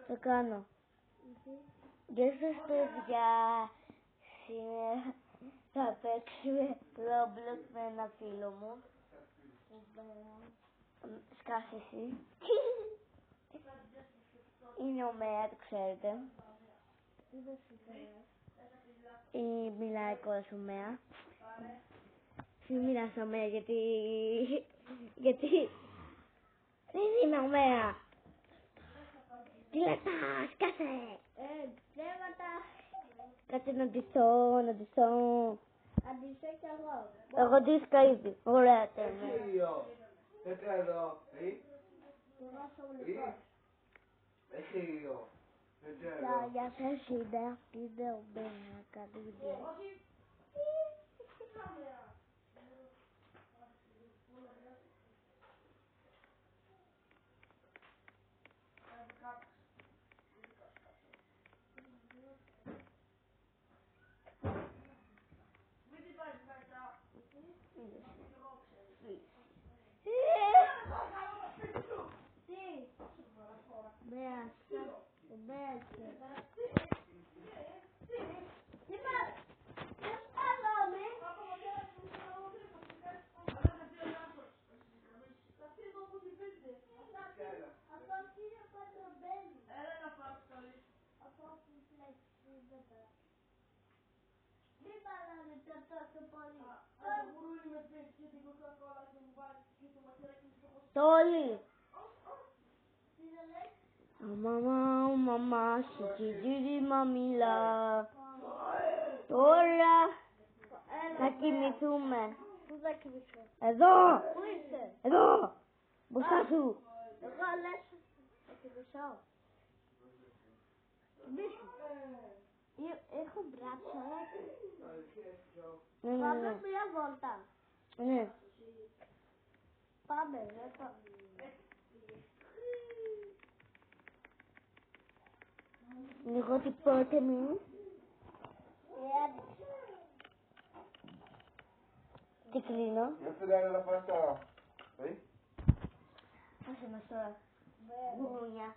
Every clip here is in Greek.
Το κάνω. Γεια σας παιδιά. Σήμερα θα παίξουμε Roblox με ένα φίλο μου. Σκάσε εσύ. Είναι ο Μέα, το ξέρετε. Ή μιλάει κόλλα ο Μέα. Μην μιλάς ο Μέα γιατί δεν είναι ο Μέα. Τι λέτε, σκάσε. Ψέματα. Κάτσε να ντυθώ. Αντισώ κι εγώ. Εγώ ντύθηκα ήδη. Ωραία τέμε. ¿Qué pedo? ¿Sí? Εσύ. ¿Qué pedo? Για σας είναι αυτή είναι ο Μέα. Καλή δουλειά. Τόλι. Μαμά, σικιδίδι μαμίλα. Τώρα θα κοιμηθούμε. Πού θα κοιμηθώ? Εδώ. Πού είσαι? Εδώ. Μπροστά σου. Εγώ λες θα κοιμηθώ. Κοιμήσου. Έχω μπράτσο. Πάμε μια βόλτα. Ναι. Πάμε. Εγώ την πόρτα μου. Τι κλείνω. ¿Ya te daré la pasta? ¿Sí? Άσε μας τώρα. Γουρούνια.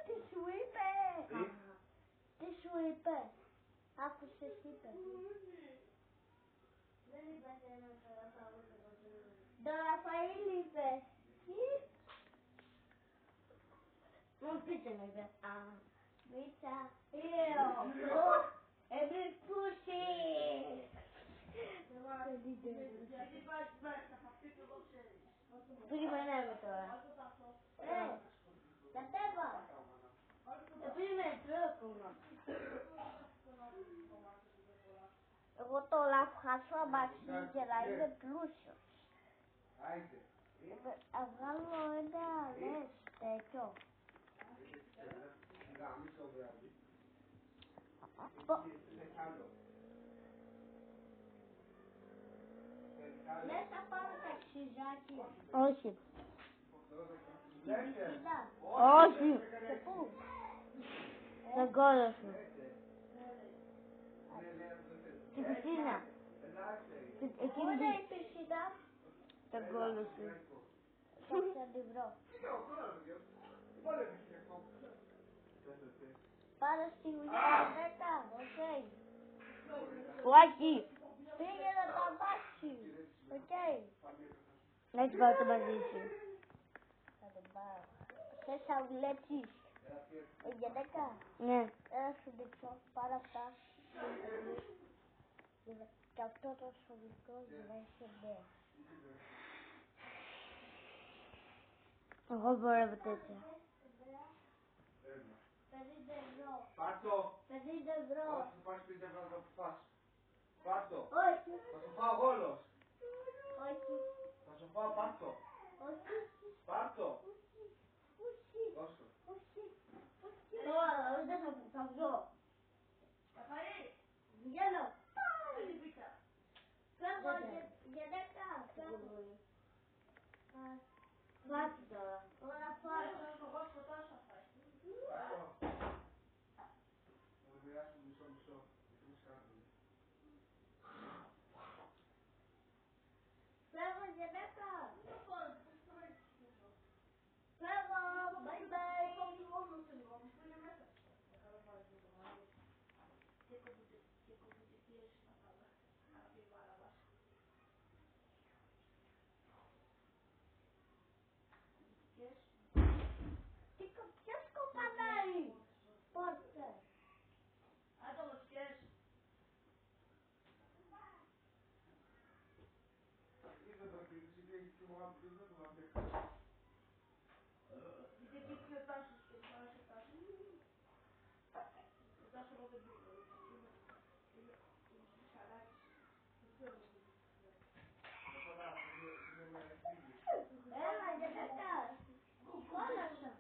Τι σου είπε? ¿Sí? Τι σου είπε? Άκουσες τι είπε? Το Ραφαήλ είπε. Μου πείτε με είπε. Μίτσα. Εμείς πούσι. Περιμένουμε τώρα. Κατέβα. Περιμένουμε τρόπο. Εγώ το λαφχάσω αμαξί και να είμαι πλούσιος. Άιτε. Θα βγάλω ένα λες τέτοιο. Γάμισο βράδυ. Μέσα πάμε ταξιζάκι. Όχι. Στην πισίνα. Όχι. Και πού? Στον κόλλο σου. Στην πισίνα. Πού είναι η πισίνα? Στον κόλλο σου. Θα την βρω. Πάμε στη δουλειά 10. Οκ. Όχι. Πήγε να τα βάσει. Οκ. Να έχεις πάρει το μαζί σου. Θα τον πάρω. Θες να βλέπεις γυναίκα? Ναι. Ένα σου δείξω πάρα αυτά. Και αυτό το σωμικό γυναίκα νέα. Εγώ μπορώ τέτοια. 50 ευρώ. Πάρτο. 50 ευρώ. Όχι, θα πάρεις 50 ευρώ να το φας. Πάρτο. Όχι. Θα σου φάω όλος. Όχι. Θα σου φάω πάρτο. Όχι. Πάρτο. Όχι. Δώσ' το. Όχι. Τώρα δεν θα βγω. Βγαίνω. Φεύγω γυναίκα. Φεύγω. Φάτε τώρα. Ωραία φάω. Θα μοιράσουμε μισό-μισό. Εμείς κάνουμε. Φεύγω γυναίκα. Ποιος κοπανάει. Πότε. Είδε το κλείσει, λέει και μου άπτει, δεν το άπτει. Έλα, γυναίκα. Κόλασα.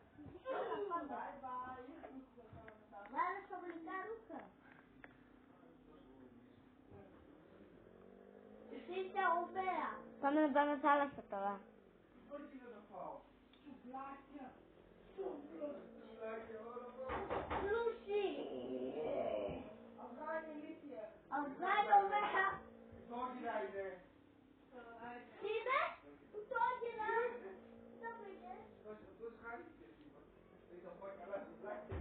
Βάλε στα γλυκά ρούχα. Εσύ είσαι ομπέα. Πάμε να πάμε θάλασσα τώρα. Όχι δεν το φάω. Σουβλάκια. Σουβλάκια, όλα πάω. Πλούσι. Αυτά είναι ηλίθεια. Αυτά είναι ομπέα. Τόκινα είναι. Τι είναι? Που το έγινα. Το πήγες. Αυτός χάθηκε σήμερα. Έχει τα πάει καλά σουβλάκια.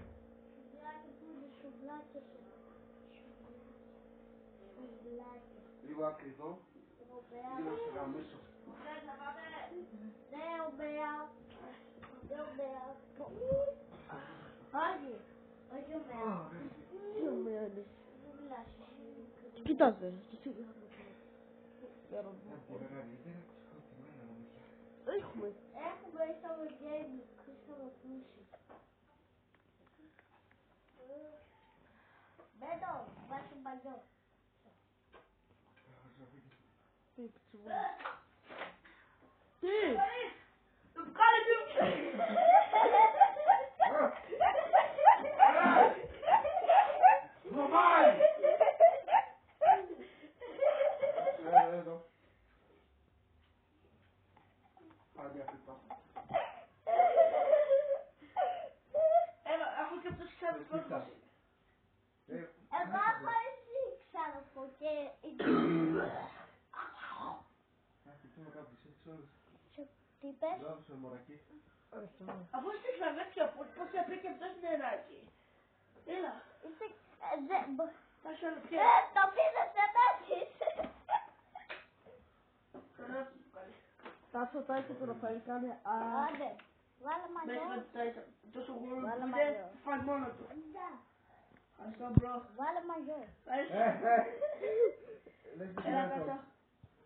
Σουβλάκια που είναι σουβλάκια σε. Σουβλάκια. Λίγο άκρητο. Ομπέα. Λίγο σε γαμίσω. Ναι, ομπέα. Ναι, ομπέα. Όχι. Όχι ομπέα. Τι ωραία είναι. Δεν μιλάς εσύ. Τι κοιτάζε. Έχουμε. Έχουμε είσαμε gaming, είσαμε πλούσιοι. Μπαίνω, βάζω μπαλιό. Τι. Βρωμάει! Εδώ. Άντε αφήπα. Εγώ έχω εσύ ξάδερφο και Άχι, τι με κάνεις, έχεις ώρες. τι είπες? Λάβουσε μωρακή. Αφού είστε ξαδέρφια, πώς θα πει και αυτός νεράκι. Έλα, Είσαι... θα σου Το πιέσω. πήρες ενώσεις. Καλά σου καλή. Τάσο τάισε το Ραφαήλ κάνει. Άντε, βάλε Μέσα μαλλιό. με τα τόσο γούρου Βάλε που μαλλιό. είναι, φας μόνο του. Ντα, Ευχαριστώ μπρο. βάλε μαλλιό. Ευχαριστώ. Λες τι Έλα είναι κάτω.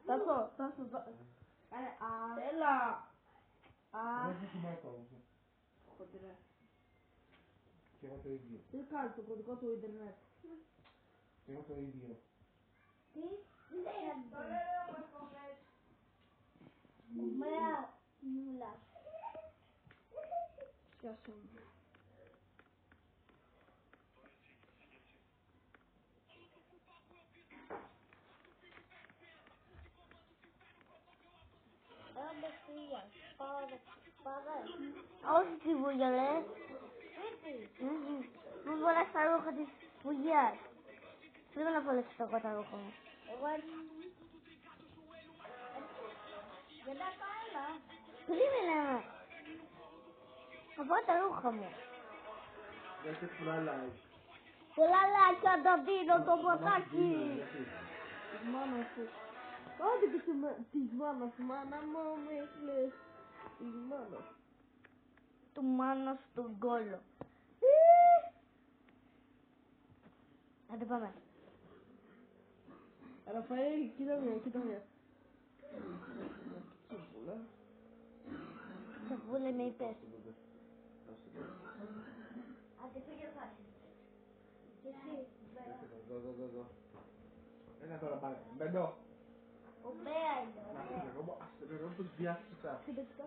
Τάσο, Τάσο. Κάνε Έλα. Λες τι είναι αυτό. Χοντρέ. Και εγώ το ίδιο. Τι κάνει το κωδικό του ίντερνετ. Και εγώ το ίδιο. Τι? Δεν είναι. Ωραία, μουλά. Πιάσω. Άντε φύγα, πάρε. Όχι τη βουλιά λες. Σπίτι. Μου φοράς τα ρούχα της βουλιάς. Θέλω να φορέξω εγώ τα ρούχα μου. Εγώ δεν τα κάνω. Περίμενε με. Θα φορώ τα ρούχα μου. Δεν έχεις πολλά like. Πολλά λάκια το δίνω το ποτάκι. Της μάνας σου. Άντε και της μάνας, μάνα μου με έκλαις. Της μάνας. Του μάνας του γκόλο. Άντε πάμε. Ραφαήλ, κοίτα μια, κοίτα μια. Σαβούλα με είπες. Άντε φύγε πάλι. Και εσύ, Εδώ. Έλα τώρα πάλι. Μπαίνω. ομπέα είναι, Να ομπέα. φύγω εγώ, ας το εγώ τους διάστησα. Κοίτα, κοίτα.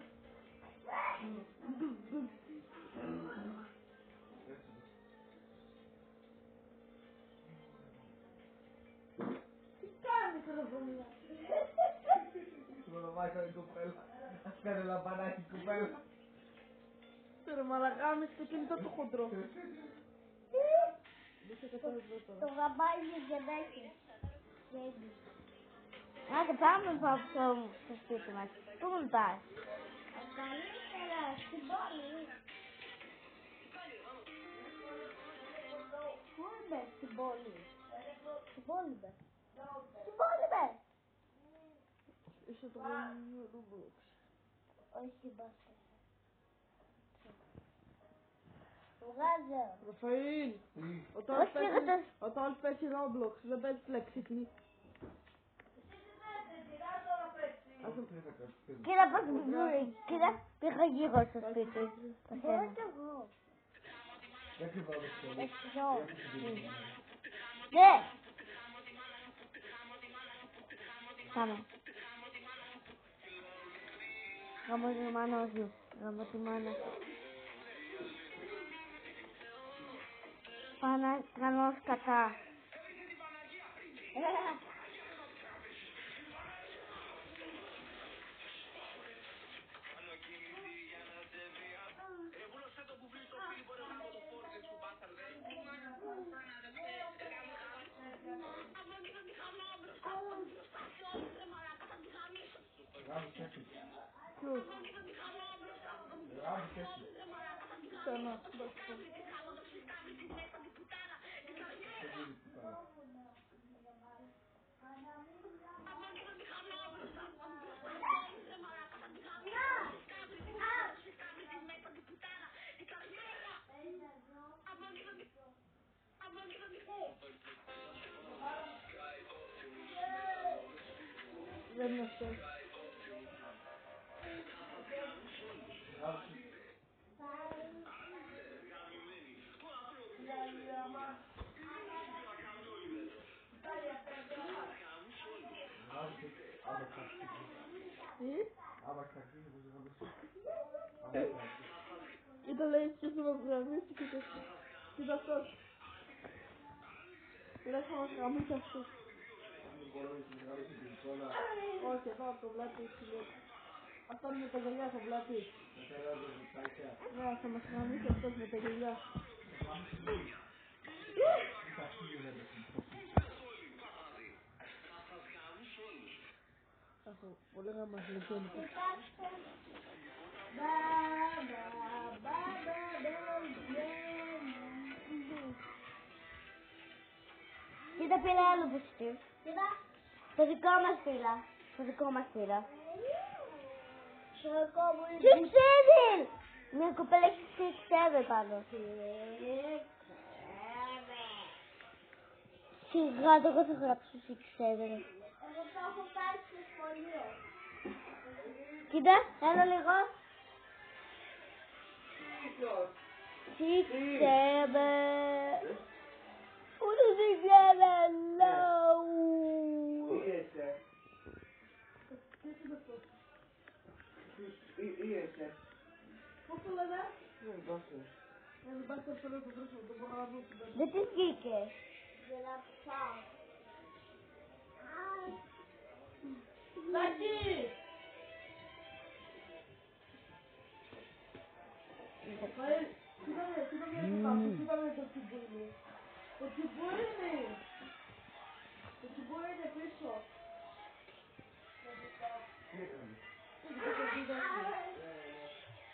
Τι κάνεις ρε βουλιά. Μου το βάζω η κουπέλα. Ας κάνει λαμπανάκι η κουπέλα. Ρε μαλακά, με στο κινητό το χοντρό. Το γαμπάει για γυναίκες. Άντε πάμε στο σπίτι μας. Πού μου πας? Καλύτερα στην πόλη. Πού είμαι, στην Συμπόλυ. Συμπόλυμπε. Συμπόλυμπε. Είσαι το γονιό Roblox. Όχι μπάσκετ. Βγάζω. Ραφαήλ, όταν παίζει Roblox δεν παίζει Flexity. Κοίτα πώς μπουρεί. Κοίτα πήγα γύρω στο σπίτι. Μπορώ κι εγώ. Γιατί βάλω Εδώ. Ναι. Πάμε. Γαμώ τη μάνα σου. Γαμώ τη μάνα σου. Πάνα κάνω σκατά. Δεν είναι αυτό. Κοίτα λέει ποιος θα μας γραμμίσει και τέτοιο. Κοίτα αυτός. Λέει θα μας γραμμίσει αυτός. Όχι, εδώ το βλέπει. Αυτό είναι με τα γελιά, το βλέπει. Ναι, θα μας γραμμίσει αυτός με τα γελιά. Έχω πολύ γάμμα γλυκένει. Κοίτα πήρα άλλο πουστή. Κοίτα. Το δικό μας πήρα. Το δικό μας πήρα. Six Seven! Μια κοπέλα έχει Six Seven πάνω. Σιγά το εγώ θα γράψω Six Seven. Εγώ το έχω πάρει στο σχολείο. Κοίτα, έλα λίγο. Six Seven. Ούτε Six Seven, no. Πώς το λένε? Δεν πάει στο φίλο του βρούσου, το μπορώ να βρούσου. Δεν τις βγήκες. Λάκη! Κοίταμε το τσιμπούι. Το τσιμπούι